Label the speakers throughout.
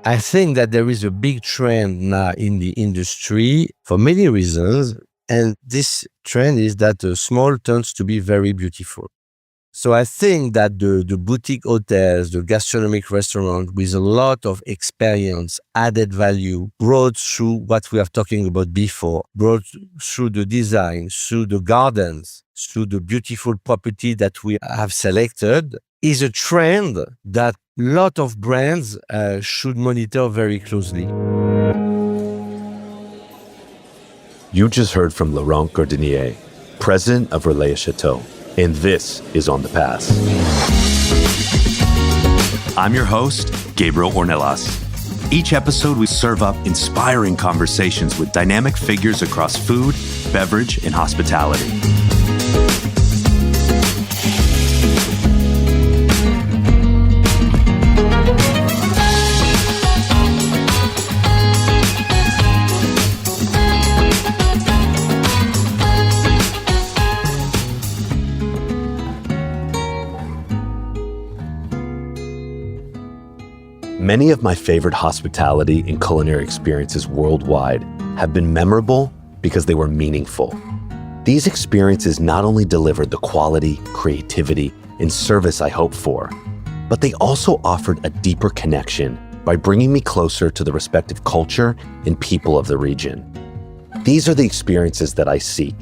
Speaker 1: I think that there is a big trend now in the industry for many reasons. And this trend is that small turns to be very beautiful. So I think that the boutique hotels, the gastronomic restaurant with a lot of experience, added value, brought through what we are talking about before, brought through the design, through the gardens, through the beautiful property that we have selected, is a trend that a lot of brands should monitor very closely.
Speaker 2: You just heard from Laurent Gardinier, president of Relais Châteaux. And this is On the Pass. I'm your host, Gabriel Ornelas. Each episode, we serve up inspiring conversations with dynamic figures across food, beverage, and hospitality. Many of my favorite hospitality and culinary experiences worldwide have been memorable because they were meaningful. These experiences not only delivered the quality, creativity, and service I hoped for, but they also offered a deeper connection by bringing me closer to the respective culture and people of the region. These are the experiences that I seek,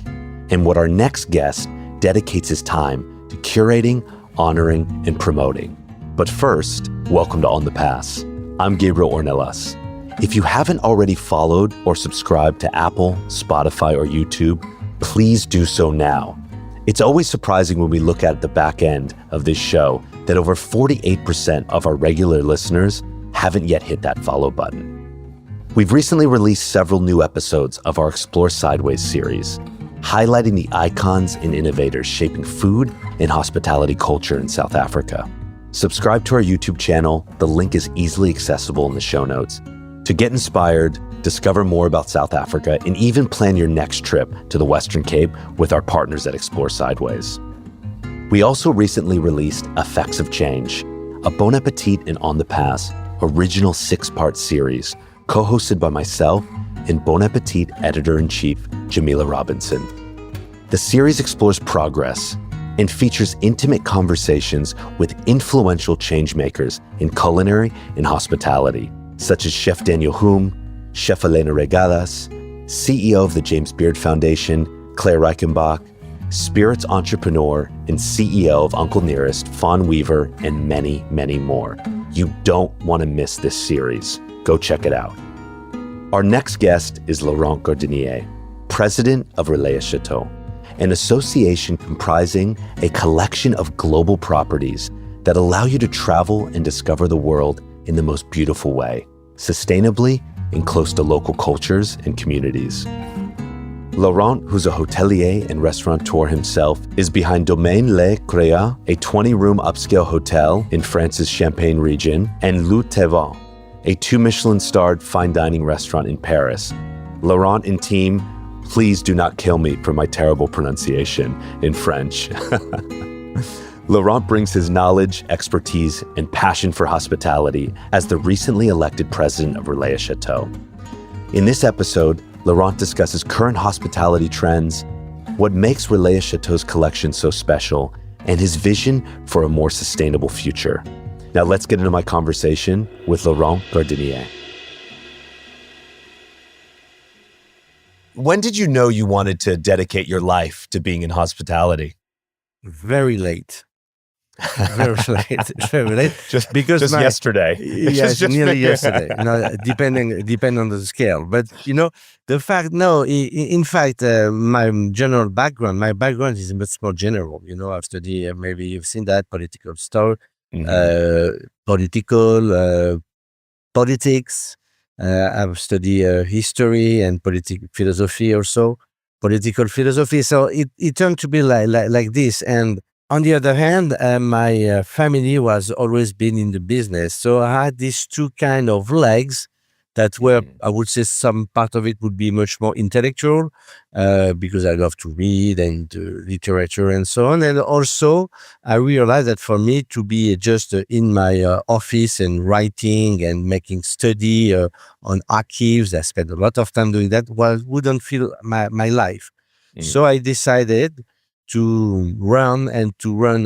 Speaker 2: and what our next guest dedicates his time to curating, honoring, and promoting. But first, welcome to On the Pass. I'm Gabriel Ornelas. If you haven't already followed or subscribed to Apple, Spotify, or YouTube, please do so now. It's always surprising when we look at the back end of this show that over 48% of our regular listeners haven't yet hit that follow button. We've recently released several new episodes of our Explore Sideways series, highlighting the icons and innovators shaping food and hospitality culture in South Africa. Subscribe to our YouTube channel. The link is easily accessible in the show notes. To get inspired, discover more about South Africa, and even plan your next trip to the Western Cape with our partners at Explore Sideways. We also recently released Effects of Change, a Bon Appetit and On the Pass original 6-part series, co-hosted by myself and Bon Appetit Editor-in-Chief Jamila Robinson. The series explores progress and features intimate conversations with influential changemakers in culinary and hospitality, such as Chef Daniel Hume, Chef Elena Regalas, CEO of the James Beard Foundation, Claire Reichenbach, spirits entrepreneur and CEO of Uncle Nearest, Fawn Weaver, and many, many more. You don't want to miss this series. Go check it out. Our next guest is Laurent Gardinier, president of Relais Châteaux, an association comprising a collection of global properties that allow you to travel and discover the world in the most beautiful way, sustainably and close to local cultures and communities. Laurent, who's a hotelier and restaurateur himself, is behind Domaine Le Créat, a 20-room upscale hotel in France's Champagne region, and Le Tevant, a 2 Michelin-starred fine dining restaurant in Paris. Laurent and team, please do not kill me for my terrible pronunciation in French. Laurent brings his knowledge, expertise, and passion for hospitality as the recently elected president of Relais Châteaux. In this episode, Laurent discusses current hospitality trends, what makes Relais Châteaux's collection so special, and his vision for a more sustainable future. Now let's get into my conversation with Laurent Gardinier. When did you know you wanted to dedicate your life to being in hospitality?
Speaker 1: Very late. Very late. Very late.
Speaker 2: Just
Speaker 1: Yes,
Speaker 2: yesterday.
Speaker 1: nearly yesterday. Depending on the scale. But the fact, in fact, my background is much more general. I've studied, maybe you've seen that, political stuff, politics. I've studied history and political philosophy also, political philosophy. So it turned to be like this. And on the other hand, my family was always been in the business. So I had these two kind of legs that where I would say some part of it would be much more intellectual, because I love to read and literature and so on. And also, I realized that for me to be just in my office and writing and making study on archives, I spent a lot of time doing that, wouldn't feel my life. So I decided to run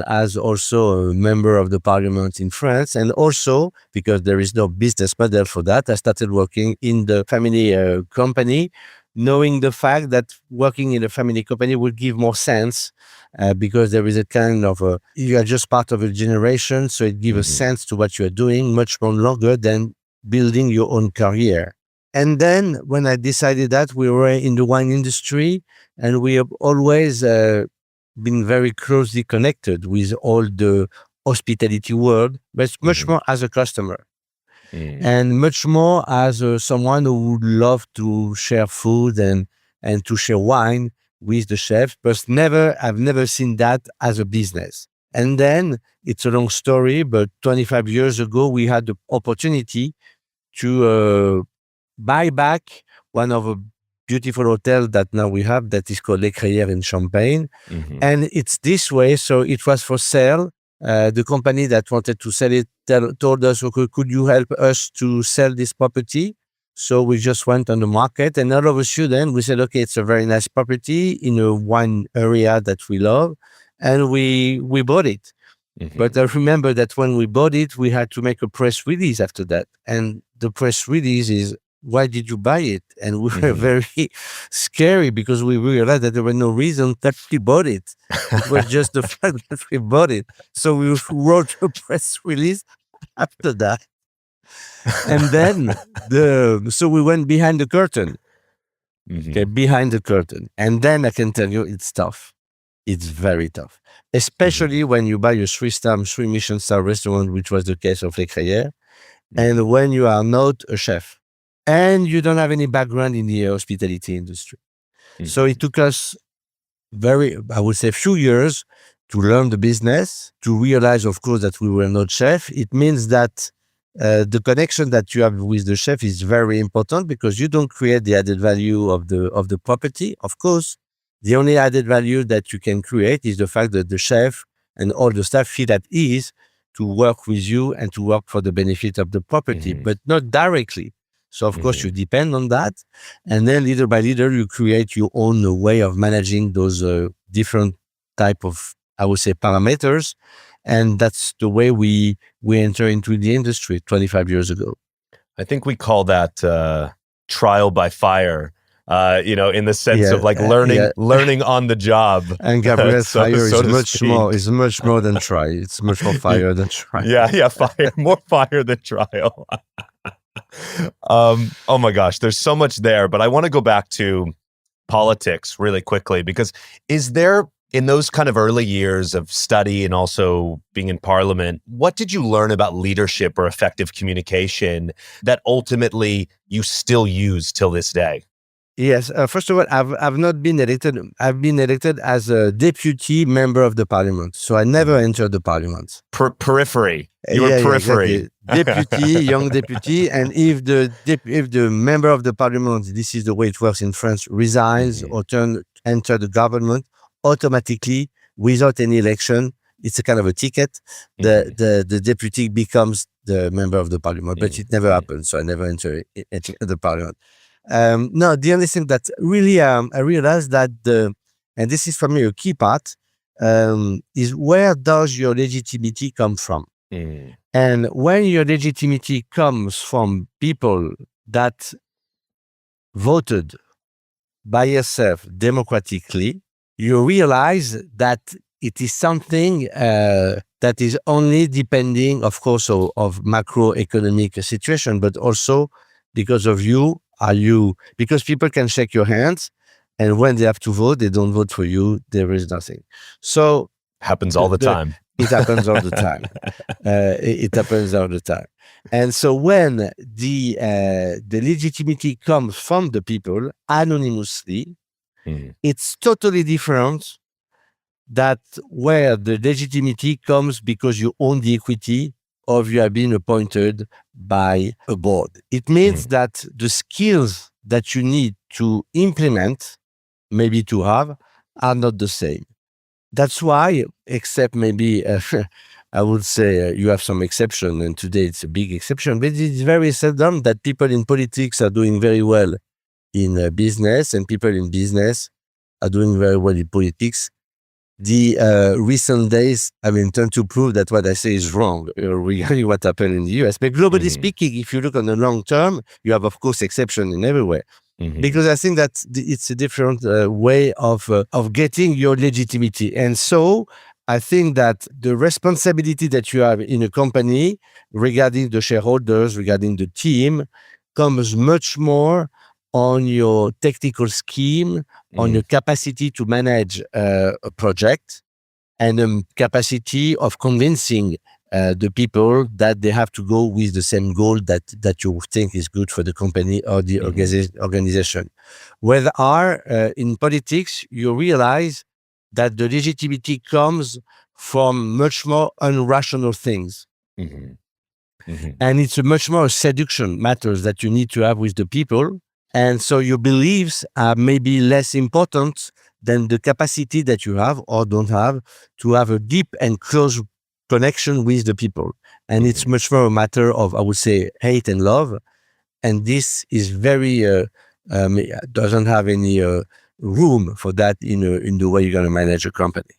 Speaker 1: as also a member of the parliament in France. And also, because there is no business model for that, I started working in the family company, knowing the fact that working in a family company would give more sense, because there is a kind of you are just part of a generation. So it gives a sense to what you are doing much more longer than building your own career. And then when I decided that, we were in the wine industry, and we have always been very closely connected with all the hospitality world, but much more as a customer and much more as someone who would love to share food and to share wine with the chef, but I've never seen that as a business. And then it's a long story, but 25 years ago, we had the opportunity to buy back one of a beautiful hotel that now we have that is called Laurent in Champagne. And it's this way. So it was for sale. The company that wanted to sell it told us, okay, could you help us to sell this property? So we just went on the market, and all of a sudden we said, okay, it's a very nice property in a wine area that we love. And we bought it. But I remember that when we bought it, we had to make a press release after that. And the press release is, why did you buy it? And we were very scary because we realized that there was no reason that we bought it. It was just the fact that we bought it. So we wrote a press release after that. And then so we went behind the curtain. Okay, behind the curtain. And then I can tell you it's tough. It's very tough. Especially when you buy a 3-star, 3 Michelin-star restaurant, which was the case of Le Crayère, and when you are not a chef and you don't have any background in the hospitality industry. So it took us I would say, few years to learn the business, to realize, of course, that we were not chef. It means that the connection that you have with the chef is very important, because you don't create the added value of the property. Of course, the only added value that you can create is the fact that the chef and all the staff feel at ease to work with you and to work for the benefit of the property, but not directly. So of course you depend on that. And then little by little, you create your own way of managing those different type of, I would say, parameters. And that's the way we enter into the industry 25 years ago.
Speaker 2: I think we call that trial by fire, in the sense of like learning on the job.
Speaker 1: And Gabriel's fire is much more than try. It's much more fire than try.
Speaker 2: Yeah, fire, more fire than trial. Oh my gosh, there's so much there, but I want to go back to politics really quickly, because is there, in those kind of early years of study and also being in parliament, what did you learn about leadership or effective communication that ultimately you still use till this day?
Speaker 1: Yes. First of all, I've not been elected. I've been elected as a deputy member of the parliament. So I never entered the parliament.
Speaker 2: Periphery. You were periphery.
Speaker 1: Exactly. Deputy, young deputy. And if the member of the parliament, this is the way it works in France, resigns or enter the government, automatically, without any election, it's a kind of a ticket. The deputy becomes the member of the parliament, but it never happened. So I never entered the parliament. No, the only thing that really I realized that and this is for me a key part, is where does your legitimacy come from? And when your legitimacy comes from people that voted by yourself democratically, you realize that it is something that is only depending, of course, of macroeconomic situation, but also because of you. Because people can shake your hands, and when they have to vote, they don't vote for you. There is nothing. So
Speaker 2: happens all the time.
Speaker 1: It happens all the time. It happens all the time. And so when the legitimacy comes from the people anonymously, it's totally different that where the legitimacy comes because you own the equity or you have been appointed by a board. It means that the skills that you need to implement, maybe to have, are not the same. That's why, except maybe, I would say you have some exception, and today it's a big exception, but it's very seldom that people in politics are doing very well in business, and people in business are doing very well in politics. The recent days, tend to prove that what I say is wrong regarding what happened in the US. But globally speaking, if you look on the long term, you have, of course, exception in everywhere. Because I think that it's a different way of getting your legitimacy. And so I think that the responsibility that you have in a company regarding the shareholders, regarding the team, comes much more on your technical scheme, on your capacity to manage a project, and capacity of convincing the people that they have to go with the same goal that you think is good for the company or the organization. Whether in politics, you realize that the legitimacy comes from much more irrational things. And it's a much more seduction matters that you need to have with the people. And so your beliefs are maybe less important than the capacity that you have or don't have to have a deep and close connection with the people. And it's much more a matter of, I would say, hate and love. And this is very, doesn't have any room for that in the way you're going to manage a company.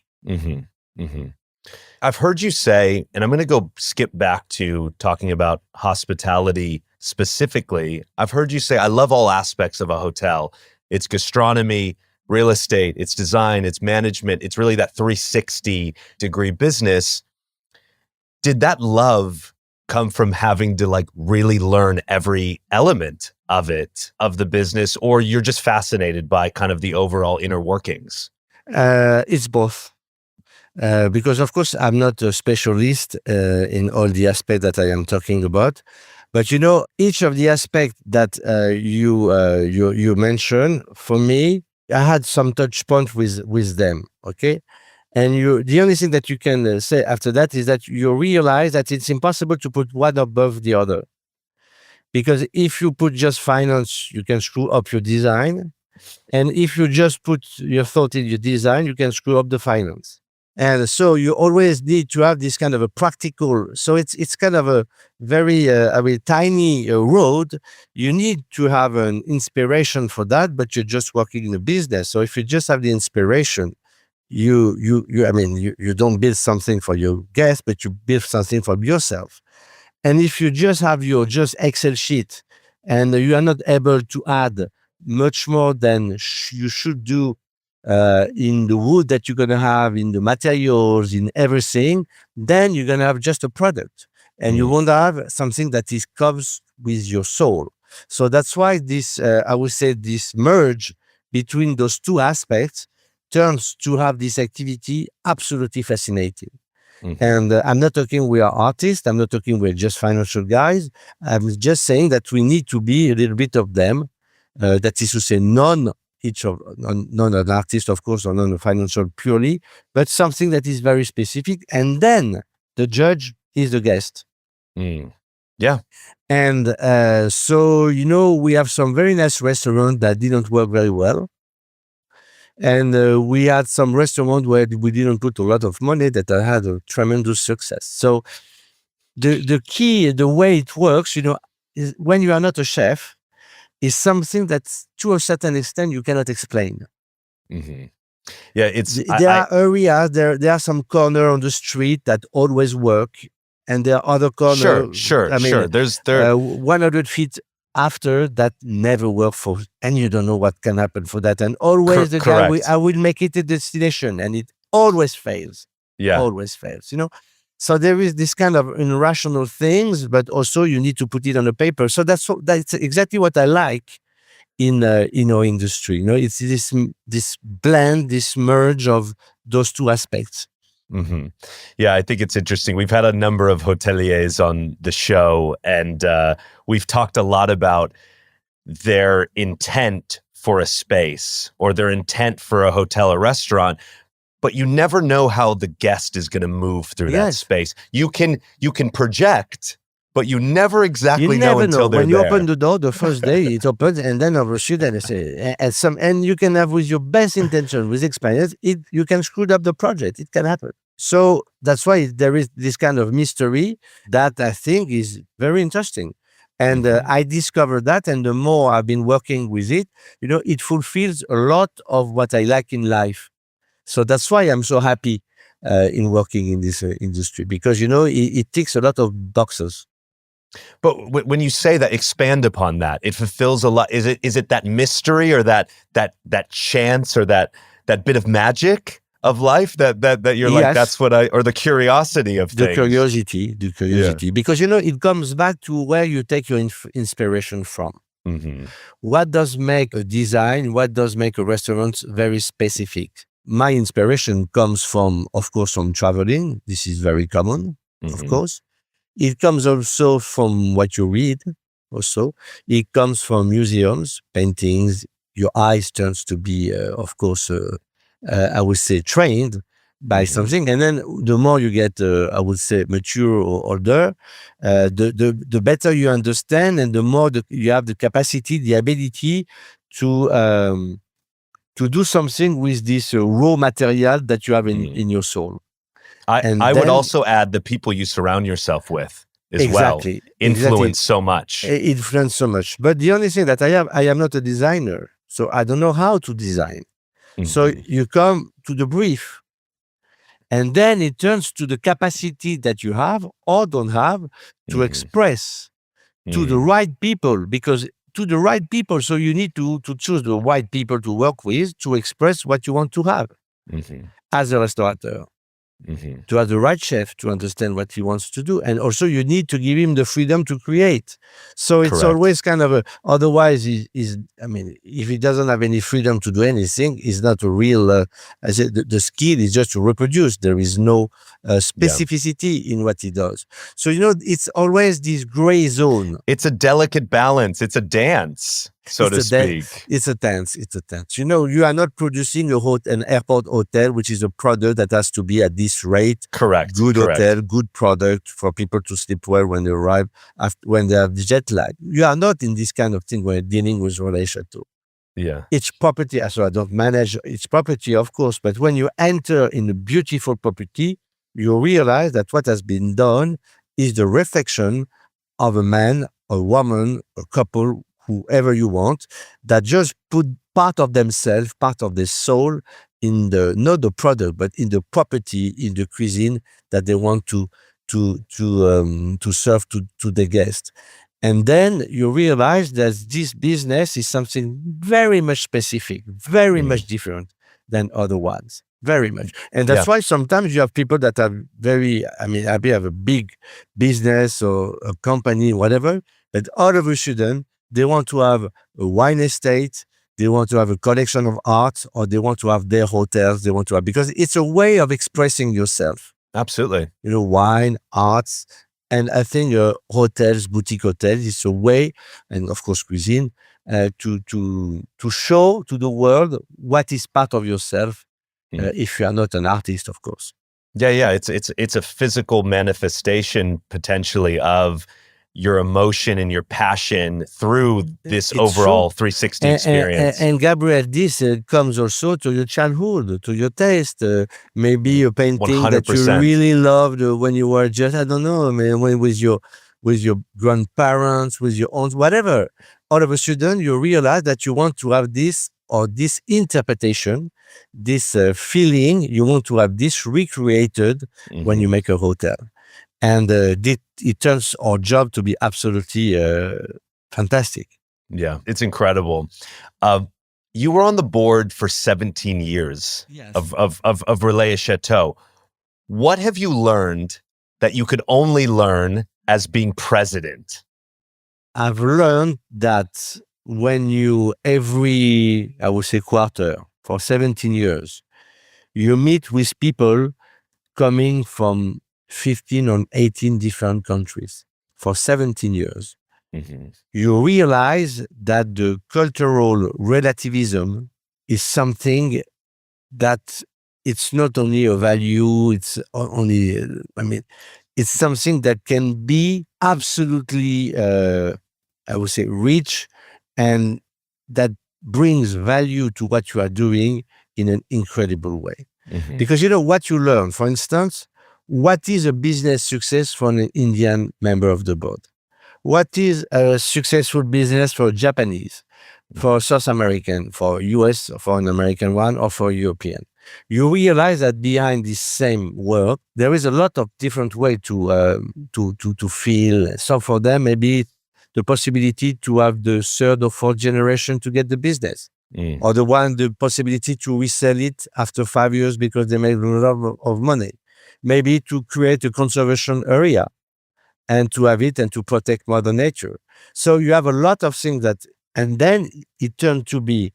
Speaker 2: I've heard you say, and I'm going to go skip back to talking about hospitality specifically. I've heard you say, I love all aspects of a hotel. It's gastronomy, real estate, it's design, it's management. It's really that 360-degree business. Did that love come from having to like really learn every element of it, of the business, or you're just fascinated by kind of the overall inner workings?
Speaker 1: It's both. Because of course I'm not a specialist in all the aspects that I am talking about, but each of the aspects that you mentioned, for me, I had some touch point with them. Okay, and the only thing that you can say after that is that you realize that it's impossible to put one above the other, because if you put just finance, you can screw up your design, and if you just put your thought in your design, you can screw up the finance. And so you always need to have this kind of a practical, so it's kind of a very, tiny road. You need to have an inspiration for that, but you're just working in a business. So if you just have the inspiration, you don't build something for your guests, but you build something for yourself. And if you just have your just Excel sheet and you are not able to add much more than you should do in the wood that you're going to have, in the materials, in everything, then you're going to have just a product, and you won't have something that comes with your soul. So that's why this, I would say, this merge between those two aspects turns to have this activity absolutely fascinating. And I'm not talking we are artists. I'm not talking we're just financial guys. I'm just saying that we need to be a little bit of them. That is to say, not an artist, of course, or not a financial purely, but something that is very specific. And then the judge is the guest.
Speaker 2: Yeah.
Speaker 1: And so, we have some very nice restaurants that didn't work very well. And we had some restaurants where we didn't put a lot of money that had a tremendous success. So the key, the way it works, is when you are not a chef, is something that to a certain extent you cannot explain.
Speaker 2: Yeah,
Speaker 1: there are areas, there are some corner on the street that always work, and there are other corners.
Speaker 2: Sure. There's
Speaker 1: 100 feet after that never work for, and you don't know what can happen for that. And always the guy, I will make it a destination, and it always fails.
Speaker 2: Yeah,
Speaker 1: always fails. So there is this kind of irrational things, but also you need to put it on the paper. So that's exactly what I like in our industry. It's this blend, this merge of those two aspects.
Speaker 2: Yeah, I think it's interesting. We've had a number of hoteliers on the show, and we've talked a lot about their intent for a space or their intent for a hotel or restaurant. but you never know how the guest is going to move through that
Speaker 1: Yes.
Speaker 2: space. You can project, but you never exactly
Speaker 1: You
Speaker 2: know
Speaker 1: never
Speaker 2: until
Speaker 1: know.
Speaker 2: they're
Speaker 1: When you
Speaker 2: there.
Speaker 1: open the door, the first day it opens, and then over and I say, and you can have, with your best intention, with experience, you can screw up the project. It can happen. So that's why there is this kind of mystery that I think is very interesting. And I discovered that, and the more I've been working with it, it fulfills a lot of what I like in life. So that's why I'm so happy in working in this industry, because it ticks a lot of boxes.
Speaker 2: But when you say that, expand upon that. It fulfills a lot. Is it that mystery or that chance or that bit of magic of life that you're like,
Speaker 1: Yes.
Speaker 2: that's what or the curiosity of
Speaker 1: The
Speaker 2: things.
Speaker 1: curiosity, because it comes back to where you take your inspiration from. What does make a design, what does make a restaurant very specific? My inspiration comes from, of course, from traveling. This is very common, of course. It comes also from what you read, also. It comes from museums, paintings. Your eyes turns to be, of course, I would say, trained by something. And then the more you get, I would say, mature or older, the better you understand, and the more you have the capacity, the ability to do something with this raw material that you have in your soul.
Speaker 2: I would also add the people you surround yourself with as
Speaker 1: Exactly,
Speaker 2: well influence so much.
Speaker 1: Influence so much. But the only thing that I am not a designer, so I don't know how to design. So you come to the brief, and then it turns to the capacity that you have or don't have to express to the right people, because to the right people, so you need to choose the right people to work with to express what you want to have as a restaurateur. To have the right chef to understand what he wants to do. And also you need to give him the freedom to create. So it's always kind of otherwise if he doesn't have any freedom to do anything, it's not a real, the skill is just to reproduce. There is no specificity in what he does. So, it's always this gray zone.
Speaker 2: It's a delicate balance. It's a dance, so to speak.
Speaker 1: It's a dance. You are not producing an airport hotel, which is a product that has to be at this rate.
Speaker 2: Correct.
Speaker 1: Good hotel, good product for people to sleep well when they arrive, when they have jet lag. You are not in this kind of thing when you're dealing with Relais Châteaux.
Speaker 2: Yeah.
Speaker 1: Each property, so I don't manage each property, of course, but when you enter in a beautiful property, you realize that what has been done is the reflection of a man, a woman, a couple, whoever you want, that just put part of themselves, part of their soul in not the product, but in the property, in the cuisine that they want to serve to the guest. And then you realize that this business is something very much specific, very much different than other ones. Very much. And that's why sometimes you have people that are happy have a big business or a company, whatever, but all of a sudden, they want to have a wine estate, they want to have a collection of art, or they want to have their hotels, because it's a way of expressing yourself.
Speaker 2: Absolutely.
Speaker 1: Wine, arts, and I think hotels, boutique hotels, is a way, and of course cuisine, to show to the world what is part of yourself, if you are not an artist, of course.
Speaker 2: Yeah. It's a physical manifestation potentially of your emotion and your passion through this overall 360 experience.
Speaker 1: And Gabriel, this comes also to your childhood, to your taste. Maybe a painting
Speaker 2: 100%.
Speaker 1: that you really loved when you were just, I don't know, with your grandparents, with your aunts, whatever. All of a sudden, you realize that you want to have this, or this interpretation, this feeling, you want to have this recreated when you make a hotel. And it turns our job to be absolutely fantastic.
Speaker 2: Yeah, it's incredible. You were on the board for 17 years of Relais Châteaux. What have you learned that you could only learn as being president?
Speaker 1: I've learned that when every, I would say, quarter, for 17 years, you meet with people coming from 15 or 18 different countries for 17 years. You realize that the cultural relativism is something that it's not only a value, it's only, it's something that can be absolutely, I would say, rich, and that brings value to what you are doing in an incredible way. Because what you learn, for instance, what is a business success for an Indian member of the board? What is a successful business for Japanese, for South American, for US, for an American one, or for European? You realize that behind this same work, there is a lot of different way to feel. So for them, maybe the possibility to have the third or fourth generation to get the business, or the possibility to resell it after 5 years because they made a lot of money. Maybe to create a conservation area and to have it and to protect Mother Nature. So you have a lot of things and then it turned to be,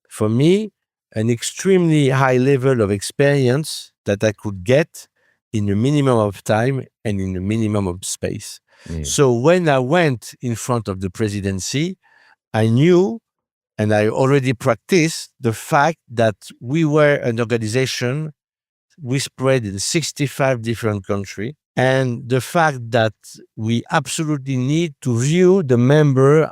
Speaker 1: for me, an extremely high level of experience that I could get in a minimum of time and in a minimum of space. So when I went in front of the presidency, I knew, and I already practiced, the fact that we were an organization, we spread in 65 different countries, and the fact that we absolutely need to view the member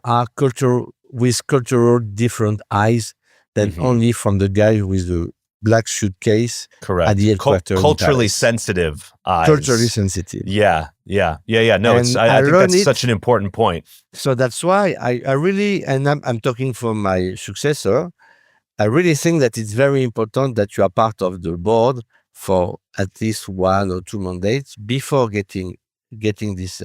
Speaker 1: with cultural different eyes than only from the guy with the black suitcase at the headquarters.
Speaker 2: Culturally sensitive eyes.
Speaker 1: Culturally sensitive.
Speaker 2: Yeah. No, I think that's such an important point.
Speaker 1: So that's why I really, and I'm talking for my successor, I really think that it's very important that you are part of the board for at least 1 or 2 mandates before getting this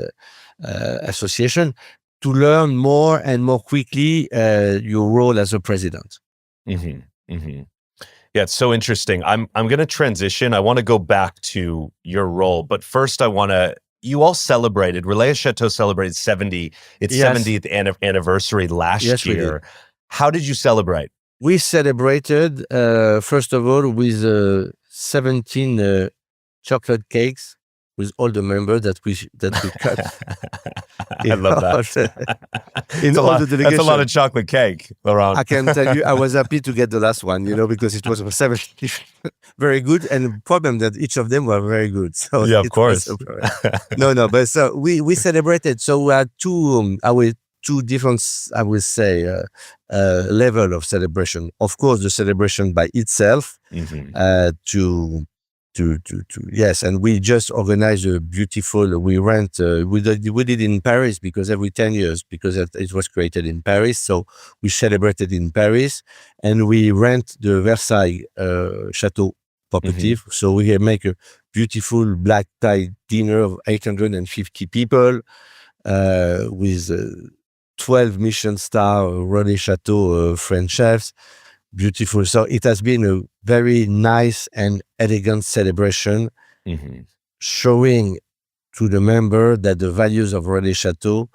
Speaker 1: association, to learn more and more quickly your role as a president.
Speaker 2: Yeah, it's so interesting. I'm going to transition. I want to go back to your role, but first you all celebrated, Relais Châteaux celebrated its 70th anniversary last year. How did you celebrate?
Speaker 1: We celebrated, first of all, with 17 chocolate cakes with all the members that we cut.
Speaker 2: I love that. That's a lot of chocolate cake, Laurent.
Speaker 1: I can tell you, I was happy to get the last one, because it was 70 very good, and the problem that each of them were very good. So
Speaker 2: yeah, of course.
Speaker 1: But so we celebrated. So we had two different, I would say, level of celebration. Of course, the celebration by itself, yes, and we just organized a beautiful. We did in Paris, because every 10 years, because it was created in Paris, so we celebrated in Paris, and we rent the Versailles Châteaux property. So we make a beautiful black tie dinner of 850 people with 12 Michelin star Relais Châteaux French chefs. Beautiful. So it has been a very nice and elegant celebration, showing to the member that the values of Relais Châteaux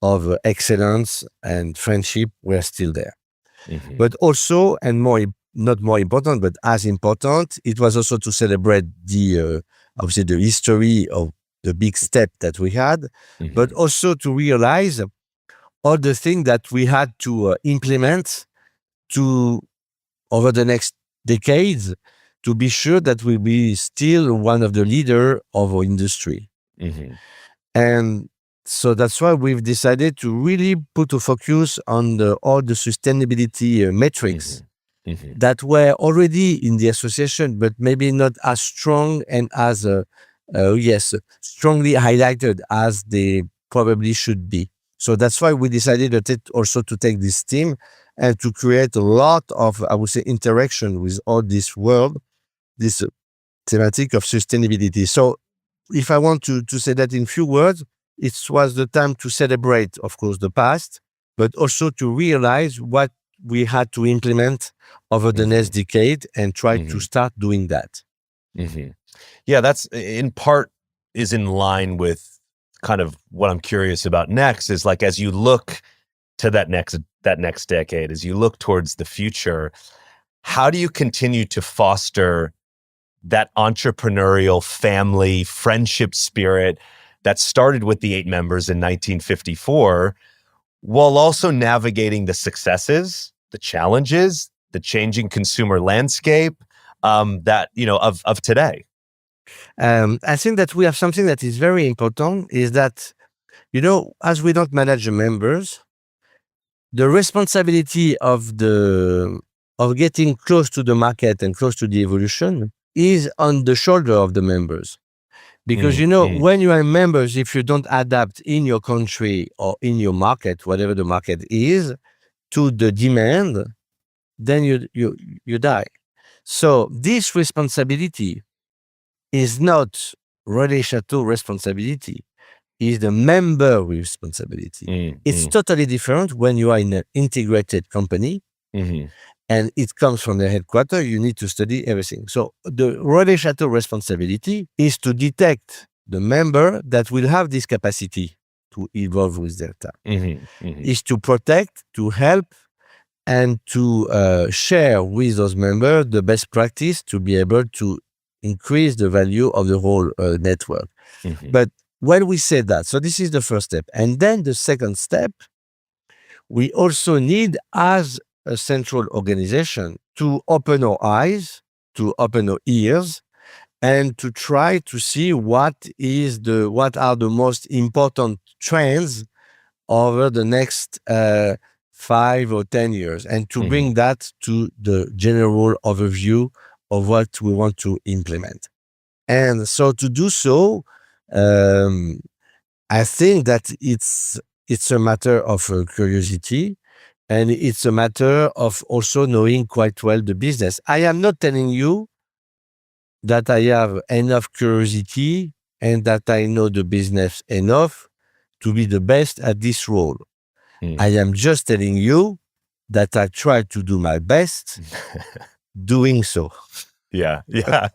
Speaker 1: of excellence and friendship were still there. But also, and not more important, but as important, it was also to celebrate obviously the history of the big step that we had, but also to realize all the things that we had to implement over the next decades, to be sure that we'll be still one of the leaders of our industry. And so that's why we've decided to really put a focus on all the sustainability metrics that were already in the association, but maybe not as strong and as strongly highlighted as they probably should be. So that's why we decided also to take this team and to create a lot of, I would say, interaction with all this world, this thematic of sustainability. So if I want to say that in few words, it was the time to celebrate, of course, the past, but also to realize what we had to implement over the next decade and try to start doing that.
Speaker 2: Yeah, that's in part is in line with kind of what I'm curious about next, is like, as you look to that next decade, as you look towards the future, how do you continue to foster that entrepreneurial family friendship spirit that started with the 8 members in 1954, while also navigating the successes, the challenges, the changing consumer landscape, that of today?
Speaker 1: I think that we have something that is very important is that, as we don't manage the members, the responsibility of getting close to the market and close to the evolution is on the shoulder of the members. Because, when you are members, if you don't adapt in your country or in your market, whatever the market is, to the demand, then you die. So this responsibility is not Relais Châteaux responsibility, is the member responsibility. It's totally different when you are in an integrated company and it comes from the headquarters. You need to study everything. So the Relais Châteaux responsibility is to detect the member that will have this capacity to evolve with their time, is to protect, to help, and to share with those members the best practice to be able to increase the value of the whole network. But when we say that, so this is the first step. And then the second step, we also need, as a central organization, to open our eyes, to open our ears, and to try to see what are the most important trends over the next 5 or 10 years, and to bring that to the general overview of what we want to implement. And so to do so, I think that it's a matter of curiosity, and it's a matter of also knowing quite well the business. I am not telling you that I have enough curiosity and that I know the business enough to be the best at this role. I am just telling you that I try to do my best doing so.
Speaker 2: Yeah. Yeah.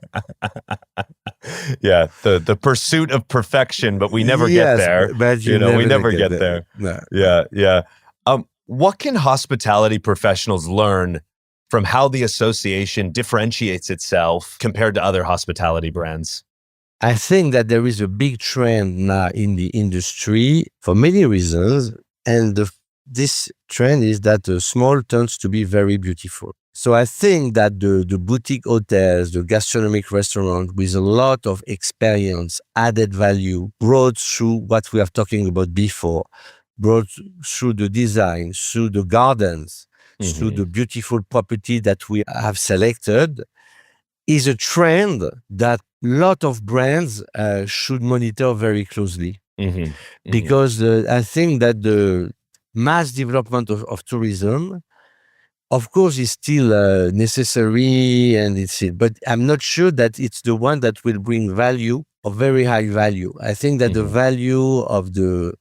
Speaker 2: The pursuit of perfection, but we never get there.
Speaker 1: But
Speaker 2: we never get there.
Speaker 1: No.
Speaker 2: Yeah. What can hospitality professionals learn from how the association differentiates itself compared to other hospitality brands?
Speaker 1: I think that there is a big trend now in the industry for many reasons, and this trend is that small turns to be very beautiful. So I think that the boutique hotels, the gastronomic restaurant with a lot of experience, added value, brought through what we are talking about before, brought through the design, through the gardens, through the beautiful property that we have selected, is a trend that a lot of brands should monitor very closely. Because I think that the mass development of tourism, of course, is still necessary, but I'm not sure that it's the one that will bring value, or very high value. I think that the value of the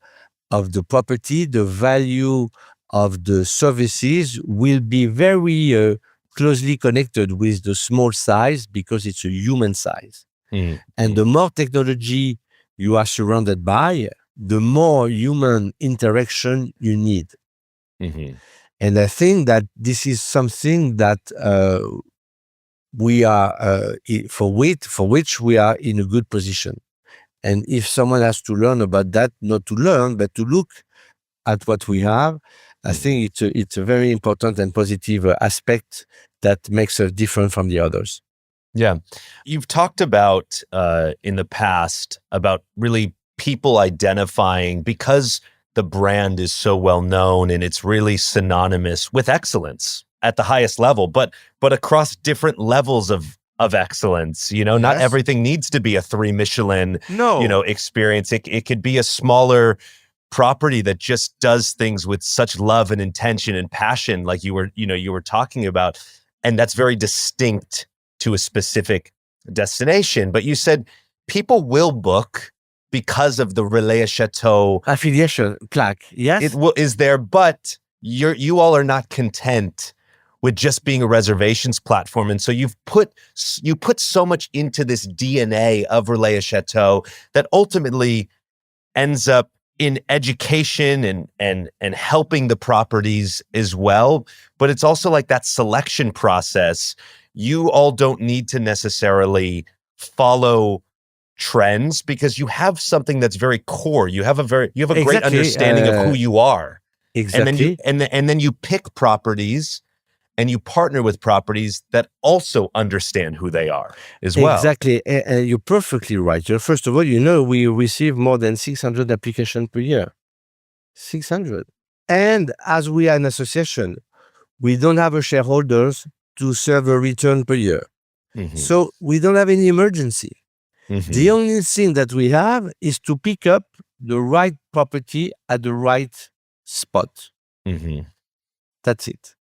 Speaker 1: property, the value of the services will be very closely connected with the small size, because it's a human size. And the more technology you are surrounded by, the more human interaction you need. And I think that this is something that we are for which we are in a good position. And if someone has to learn about that, not to learn, but to look at what we have, I think it's a very important and positive aspect that makes us different from the others.
Speaker 2: Yeah. You've talked about in the past about really people identifying, because the brand is so well known and it's really synonymous with excellence at the highest level, but across different levels of excellence. Not everything needs to be a 3 Michelin experience. It could be a smaller property that just does things with such love and intention and passion, like you were talking about, and that's very distinct to a specific destination. But you said people will book because of the Relais Châteaux
Speaker 1: affiliation plaque. Yes,
Speaker 2: it is there, but you all are not content with just being a reservations platform, and so you put so much into this DNA of Relais Châteaux that ultimately ends up in education and helping the properties as well. But it's also like that selection process. You all don't need to necessarily follow trends, because you have something that's very core. You have a great understanding of who you are.
Speaker 1: Exactly.
Speaker 2: And then you pick properties and you partner with properties that also understand who they are as well.
Speaker 1: Exactly. And you're perfectly right. First of all, we receive more than 600 applications per year. 600. And as we are an association, we don't have a shareholders to serve a return per year. So we don't have any emergency. The only thing that we have is to pick up the right property at the right spot. That's it.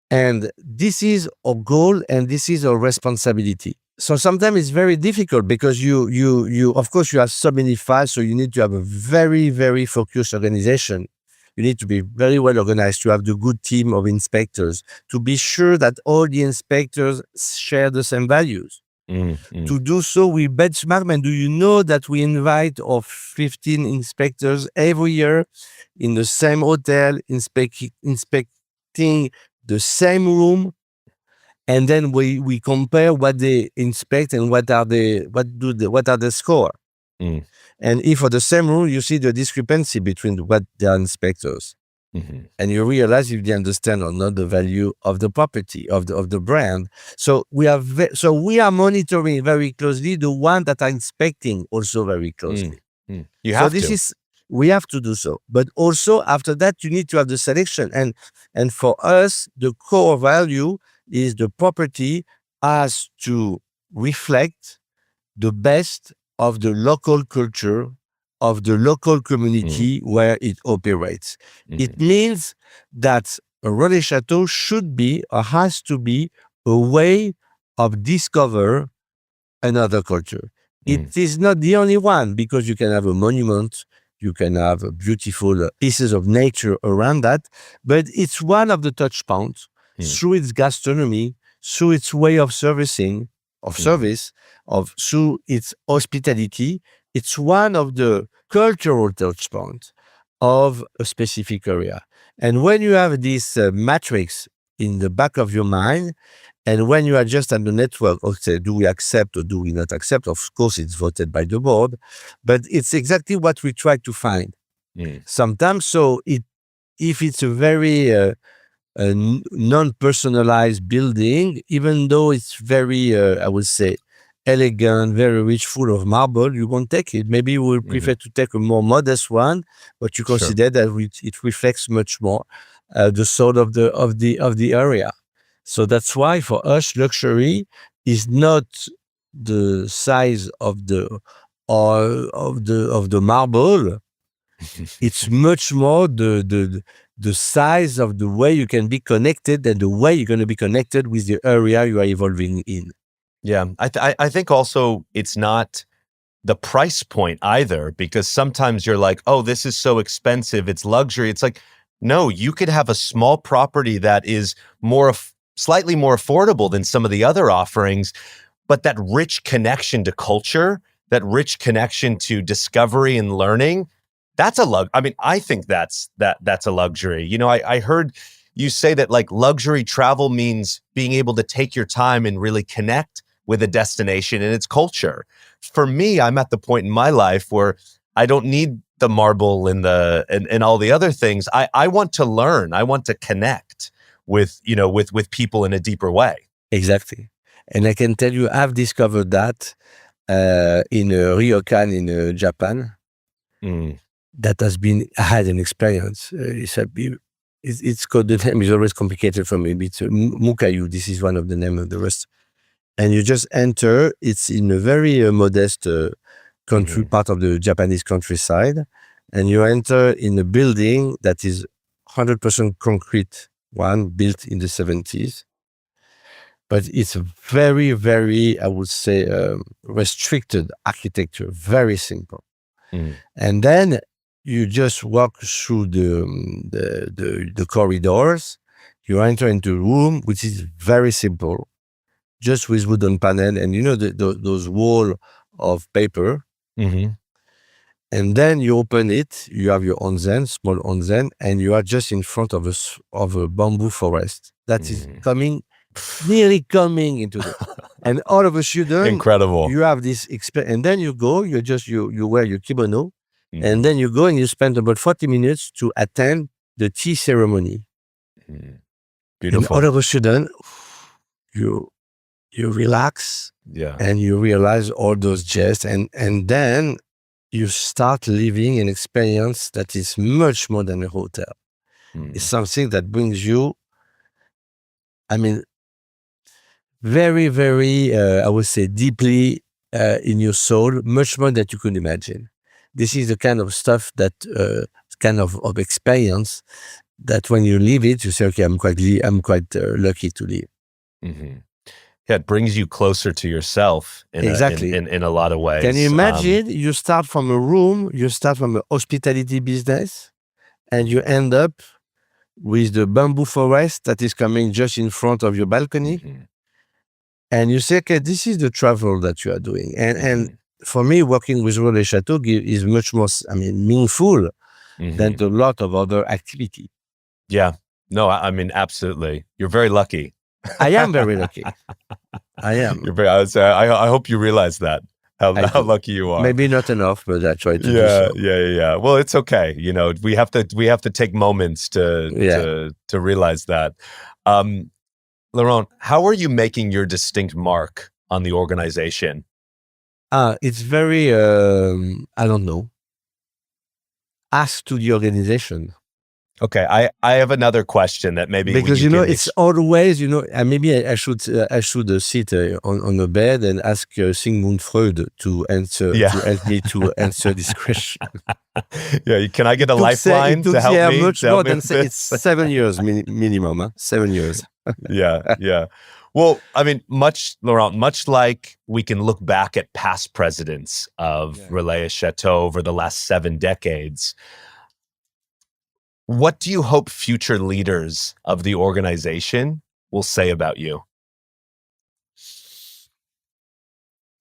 Speaker 1: And this is our goal and this is our responsibility. So sometimes it's very difficult because you of course you have so many files, so you need to have a very, very focused organization. You need to be very well organized, to have the good team of inspectors, to be sure that all the inspectors share the same values. To do so, we benchmark. And do you know that we invite our 15 inspectors every year in the same hotel, inspecting the same room, and then we compare what they inspect and what are the score. And if for the same room you see the discrepancy between what they are inspectors, and you realize if they understand or not the value of the property of the brand. So we are monitoring very closely the one that are inspecting also very closely. We have to do so. But also after that, you need to have the selection. And for us, the core value is the property has to reflect the best of the local culture, of the local community where it operates. It means that a Relais Châteaux should be or has to be a way of discover another culture. It is not the only one, because you can have a monument, you can have beautiful pieces of nature around that, but it's one of the touch points through its gastronomy, through its way of servicing, through its hospitality. It's one of the cultural touch points of a specific area. And when you have this matrix in the back of your mind, and when you are just at the network, okay, do we accept or do we not accept? Of course, it's voted by the board, but it's exactly what we try to find. Sometimes, if it's a very non-personalized building, even though it's very, I would say, elegant, very rich, full of marble, you won't take it. Maybe you will prefer to take a more modest one, but you consider that it reflects much more the soul of the area. So that's why for us, luxury is not the size of the marble. It's much more the size of the way you can be connected and the way you're going to be connected with the area you are evolving in.
Speaker 2: Yeah, I think also it's not the price point either, because sometimes you're like, oh, this is so expensive, it's luxury. It's like, no, you could have a small property that is slightly more affordable than some of the other offerings, but that rich connection to culture, that rich connection to discovery and learning, that's I think that's a luxury. I heard you say that like luxury travel means being able to take your time and really connect with a destination and its culture. For me, I'm at the point in my life where I don't need the marble and all the other things. I want to learn. I want to connect with people in a deeper way.
Speaker 1: Exactly. And I can tell you, I've discovered that in Ryokan in Japan. That I had an experience. It's called, the name is always complicated for me. It's Mukayu. This is one of the name of the rest. And you just enter. It's in a very modest country, part of the Japanese countryside. And you enter in a building that is 100% concrete one, built in the 70s. But it's a very, very, I would say, restricted architecture, very simple. And then you just walk through the corridors. You enter into a room which is very simple, just with wooden panel and those wall of paper. And then you open it. You have your onsen, small onsen, and you are just in front of a bamboo forest that is nearly coming into the. And all of a sudden,
Speaker 2: incredible.
Speaker 1: You have this experience, and then you go. You wear your kimono. And then you go and you spend about 40 minutes to attend the tea ceremony.
Speaker 2: Beautiful.
Speaker 1: all of a sudden, you relax,
Speaker 2: Yeah.
Speaker 1: and you realize all those gestes, and then you start living an experience that is much more than a hotel. It's something that brings you, I mean, very, very, I would say, deeply in your soul, much more than you could imagine. This is the kind of stuff that, kind of experience that when you live it, you say, okay, I'm quite lucky to live.
Speaker 2: Mm-hmm. Yeah, it brings you closer to yourself
Speaker 1: Exactly.
Speaker 2: in a lot of ways.
Speaker 1: Can you imagine you start from a room, you start from a hospitality business, and you end up with the bamboo forest that is coming just in front of your balcony.
Speaker 2: Mm-hmm.
Speaker 1: And you say, okay, this is the travel that you are doing. And for me, working with Relais Châteaux is much more, meaningful than a lot of other activity.
Speaker 2: Yeah. No, I mean, absolutely. You're very lucky.
Speaker 1: I am very lucky. I am.
Speaker 2: I hope you realize that, how lucky you are.
Speaker 1: Maybe not enough, but I try to do so.
Speaker 2: Yeah. Well, it's okay. We have to take moments to realize that. Laurent, how are you making your distinct mark on the organization?
Speaker 1: It's very, I don't know. Ask to the organization.
Speaker 2: Okay, I have another question that maybe
Speaker 1: because it's always and maybe I should sit on a bed and ask Sigmund Freud to answer to help me to answer this question.
Speaker 2: Yeah, can I get a lifeline to help me?
Speaker 1: Much more than it's 7 years minimum. Huh? 7 years.
Speaker 2: Yeah. Well, I mean, Laurent, much like we can look back at past presidents of Relais Châteaux over the last 7 decades. What do you hope future leaders of the organization will say about you?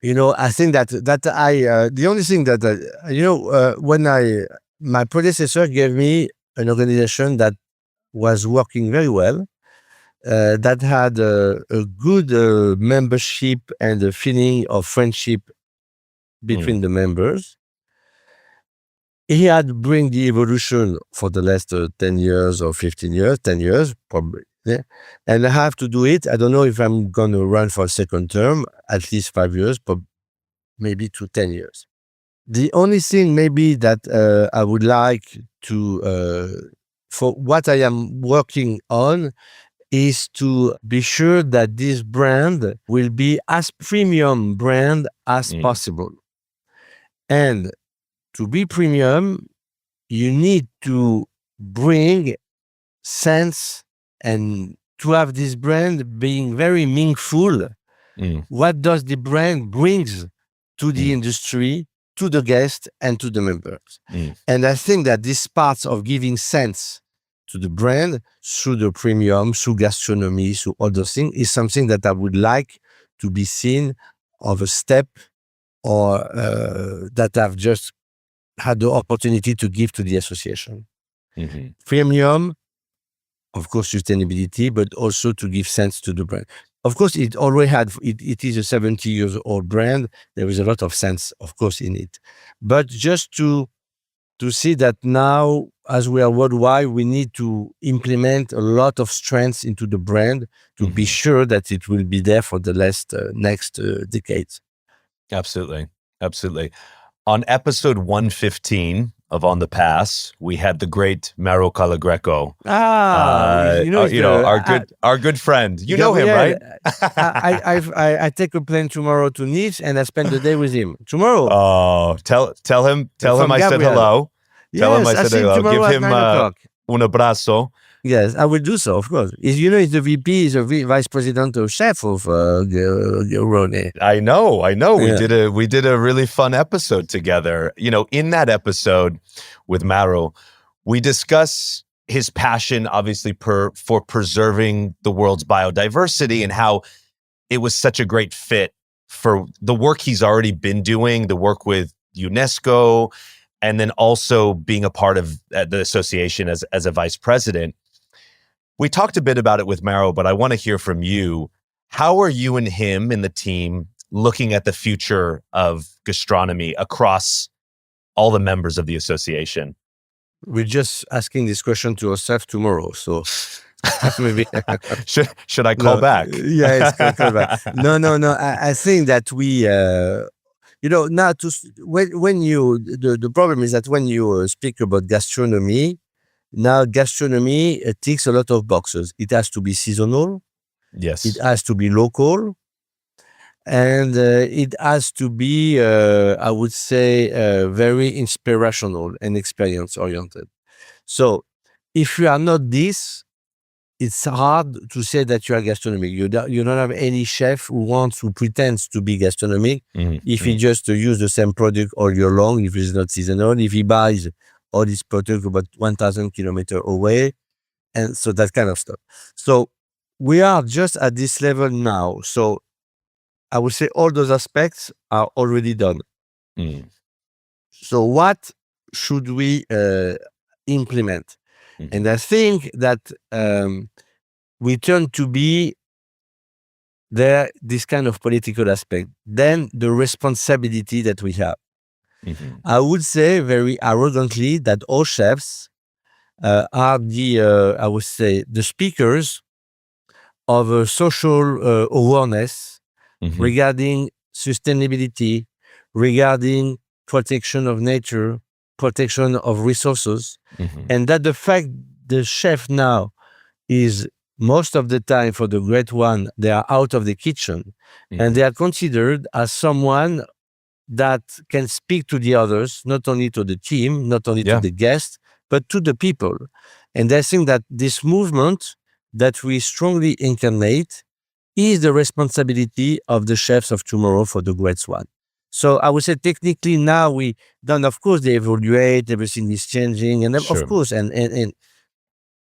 Speaker 1: I think that the only thing that when my predecessor gave me an organization that was working very well, that had a good membership and a feeling of friendship between the members. He had bring the evolution for the last 10 years or 15 years, 10 years probably. Yeah. And I have to do it. I don't know if I'm going to run for a second term, at least 5 years, but maybe to 10 years. The only thing maybe that I would like to, for what I am working on, is to be sure that this brand will be as premium brand as possible. And to be premium, you need to bring sense and to have this brand being very meaningful. What does the brand brings to the industry, to the guest, and to the members? And I think that this part of giving sense to the brand through the premium, through gastronomy, through all those things is something that I would like to be seen of a step or that I've just had the opportunity to give to the association. Premium, of course, sustainability, but also to give sense to the brand. Of course, it already had, it is a 70-year-old brand. There is a lot of sense, of course, in it. But just to see that now, as we are worldwide, we need to implement a lot of strengths into the brand to be sure that it will be there for the next decades.
Speaker 2: Absolutely. On episode 115 of On the Pass, we had the great Mauro Calagreco. Our good friend. You know him, right?
Speaker 1: I take a plane tomorrow to Nice, and I spend the day with him tomorrow.
Speaker 2: Oh, tell him I said hello. Tell him I said hello. Give him un abrazo.
Speaker 1: Yes, I will do so, of course. He's the VP, he's a vice president of chef of Relais.
Speaker 2: I know. Yeah. We did a really fun episode together. In that episode with Mauro, we discuss his passion, obviously, for preserving the world's biodiversity and how it was such a great fit for the work he's already been doing, the work with UNESCO, and then also being a part of the association as a vice president. We talked a bit about it with Mauro, but I want to hear from you. How are you and him and the team looking at the future of gastronomy across all the members of the association?
Speaker 1: We're just asking this question to ourselves tomorrow. So Maybe.
Speaker 2: Should I call back?
Speaker 1: Yeah, it's call back. No. I think that we, now when you, the problem is that when you speak about gastronomy, now gastronomy ticks a lot of boxes. It has to be seasonal.
Speaker 2: Yes.
Speaker 1: It has to be local. And it has to be, I would say, very inspirational and experience oriented. So if you are not this, it's hard to say that you are gastronomic. You don't have any chef who pretends to be gastronomic if he just use the same product all year long, if it's not seasonal, if he buys all these products about 1,000 kilometers away, and so that kind of stuff. So we are just at this level now. So I would say all those aspects are already done. So what should we implement? And I think that we turn to be this kind of political aspect. Then the responsibility that we have. I would say very arrogantly that all chefs are I would say, the speakers of a social awareness regarding sustainability, regarding protection of nature, protection of resources, and that the fact the chef now is most of the time, for the great one, they are out of the kitchen and they are considered as someone that can speak to the others, not only to the team, not only to the guests, but to the people. And I think that this movement that we strongly incarnate is the responsibility of the chefs of tomorrow for the great one. So I would say technically now we done, of course, they evaluate, everything is changing, and of course, and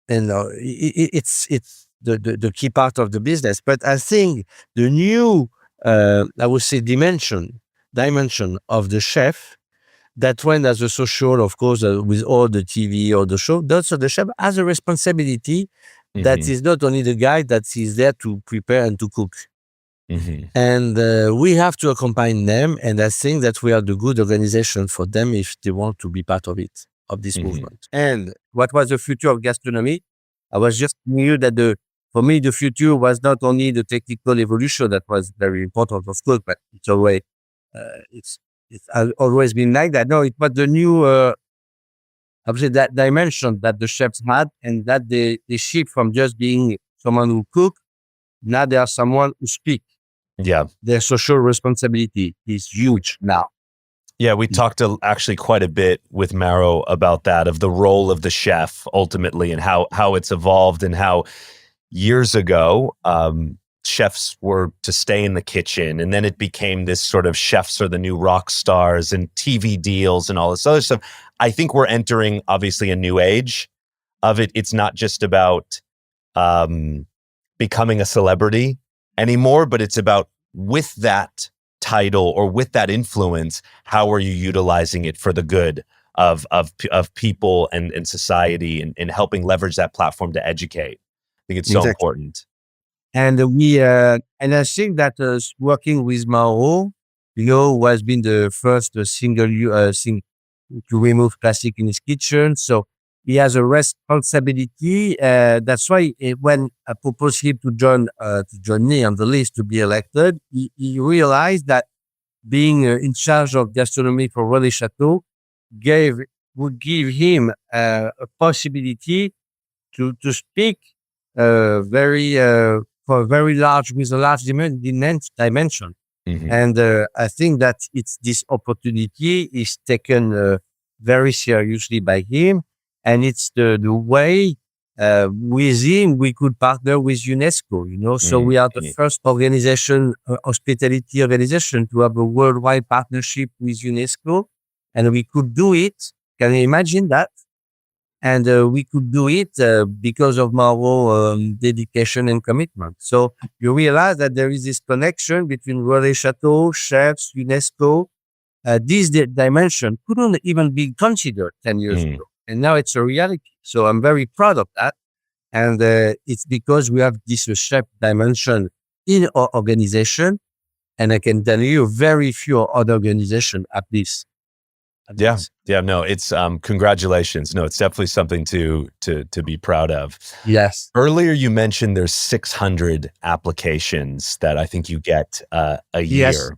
Speaker 1: it's the key part of the business. But I think the new, I would say, dimension of the chef that went as a social, of course, with all the TV or the show. Also, the chef has a responsibility that is not only the guy that is there to prepare and to cook. And we have to accompany them. And I think that we are the good organization for them if they want to be part of it, of this movement. And what was the future of gastronomy? I was just telling you that for me, the future was not only the technical evolution that was very important, of course, but it's always, it's always been like that. No, it was the new, I would say, that dimension that the chefs had, and that they shift from just being someone who cook. Now they are someone who speak.
Speaker 2: Yeah.
Speaker 1: Their social responsibility is huge now.
Speaker 2: Yeah, we talked actually quite a bit with Maro about that, of the role of the chef ultimately, and how it's evolved, and how years ago, chefs were to stay in the kitchen, and then it became this sort of chefs are the new rock stars and TV deals and all this other stuff. I think we're entering obviously a new age of it. It's not just about becoming a celebrity anymore, but it's about, with that title or with that influence, how are you utilizing it for the good of people and society, and helping leverage that platform to educate. I think it's so important.
Speaker 1: And and I think that working with Maro, who has been the first single thing to remove plastic in his kitchen. So he has a responsibility. That's why when I proposed him to join me on the list to be elected, he realized that being in charge of gastronomy for Relais Châteaux would give him a possibility to speak for very large, with a large dimension. And I think that it's this opportunity is taken very seriously by him. And it's the way with him we could partner with UNESCO, so we are the first organization, hospitality organization, to have a worldwide partnership with UNESCO, and we could do it. Can you imagine that? And we could do it because of Maro dedication and commitment. So you realize that there is this connection between Relais Châteaux, chefs, UNESCO. This dimension couldn't even be considered 10 years ago. And now it's a reality. So I'm very proud of that. And it's because we have this chef dimension in our organization. And I can tell you very few other organizations have this.
Speaker 2: Yeah. Yeah. No, it's congratulations. No, it's definitely something to be proud of.
Speaker 1: Yes.
Speaker 2: Earlier, you mentioned there's 600 applications that I think you get a
Speaker 1: Yes.
Speaker 2: year.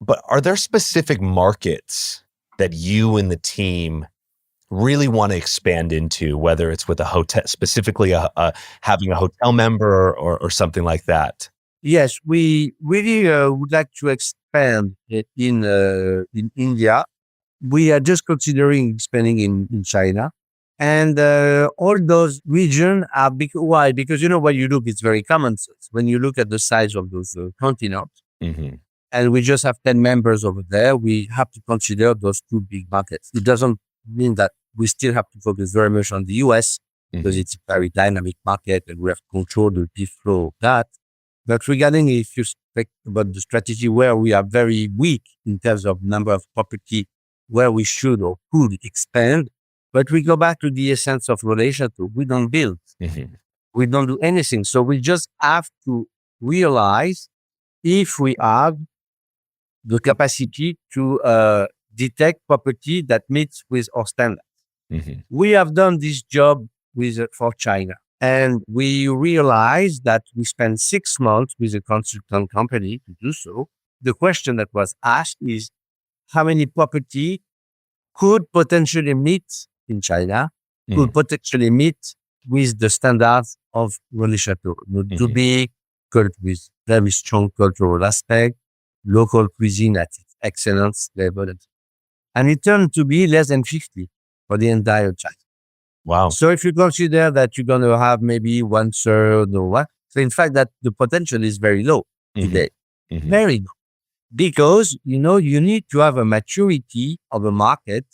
Speaker 2: But are there specific markets that you and the team really want to expand into, whether it's with a hotel, specifically having a hotel member or something like that?
Speaker 1: Yes, we really would like to expand it in India. We are just considering expanding in China. And all those regions are big. Why? Because when you look, it's very common sense. When you look at the size of those continents,
Speaker 2: Mm-hmm.
Speaker 1: and we just have 10 members over there, we have to consider those two big markets. It doesn't mean that we still have to focus very much on the US because it's a very dynamic market and we have to control the deal flow of that. But regarding if you speak about the strategy where we are very weak in terms of number of property where we should or could expand, but we go back to the essence of relationship. We don't build.
Speaker 2: Mm-hmm.
Speaker 1: We don't do anything. So we just have to realize if we have the capacity to detect property that meets with our standards.
Speaker 2: Mm-hmm.
Speaker 1: We have done this job for China. And we realized that we spent 6 months with a consultant company to do so. The question that was asked is how many property could potentially meet in China, could potentially meet with the standards of Relais Châteaux. Not too big, with very strong cultural aspect, local cuisine at its excellence level. And it turned to be less than 50 for the entire China.
Speaker 2: Wow.
Speaker 1: So if you consider that you're going to have maybe 1/3 or what, so in fact that the potential is very low today, very low, because you need to have a maturity of a market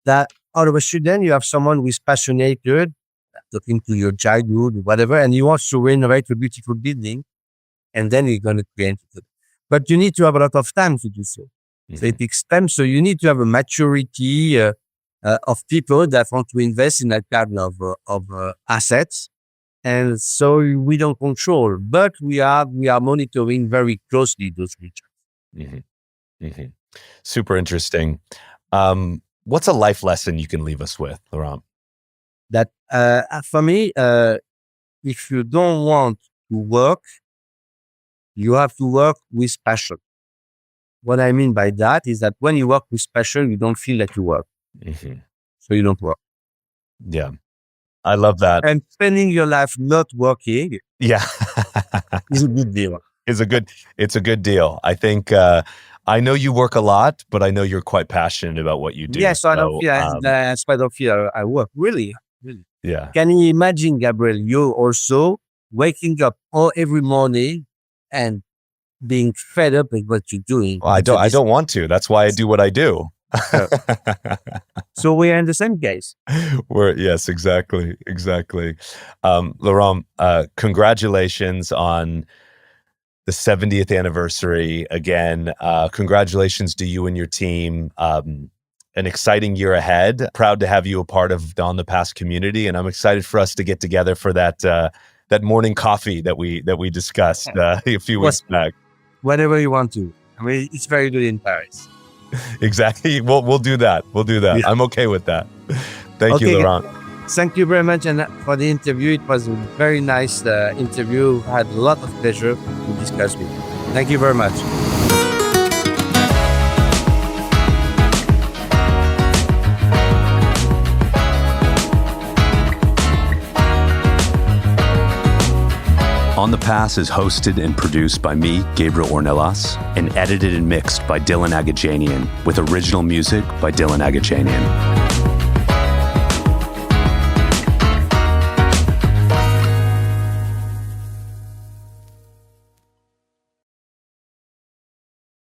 Speaker 1: that all of a sudden you have someone who is passionate, talking to your childhood or whatever, and he wants to renovate a beautiful building, and then you're going to create it. But you need to have a lot of time to do so. So it takes time. So you need to have a maturity of people that want to invest in that kind of assets. And so we don't control, but we are monitoring very closely those regions.
Speaker 2: Super interesting. What's a life lesson you can leave us with, Laurent?
Speaker 1: That for me, if you don't want to work, you have to work with passion. What I mean by that is that when you work with passion, you don't feel like you work. So you don't work.
Speaker 2: Yeah. I love that.
Speaker 1: And spending your life not working is a good deal.
Speaker 2: It's a good deal. I think I know you work a lot, but I know you're quite passionate about what you do.
Speaker 1: Yes, so I don't feel I work. Really.
Speaker 2: Yeah.
Speaker 1: Can you imagine, Gabriel, you also waking up every morning and being fed up with what you're doing?
Speaker 2: Well, I don't want to. That's why I do what I do.
Speaker 1: So we are in the same case.
Speaker 2: Yes, exactly. Laurent, congratulations on the 70th anniversary again. Congratulations to you and your team. An exciting year ahead. Proud to have you a part of the On the Pass community, and I'm excited for us to get together for that morning coffee that we discussed a few weeks back.
Speaker 1: Whenever you want to. I mean, it's very good in Paris.
Speaker 2: Exactly. We'll do that. Yeah. I'm okay with that. Thank you, Laurent.
Speaker 1: Thank you very much for the interview. It was a very nice interview. I had a lot of pleasure to discuss with you. Thank you very much.
Speaker 2: On the Pass is hosted and produced by me, Gabriel Ornelas, and edited and mixed by Dylan Agajanian, with original music by Dylan Agajanian.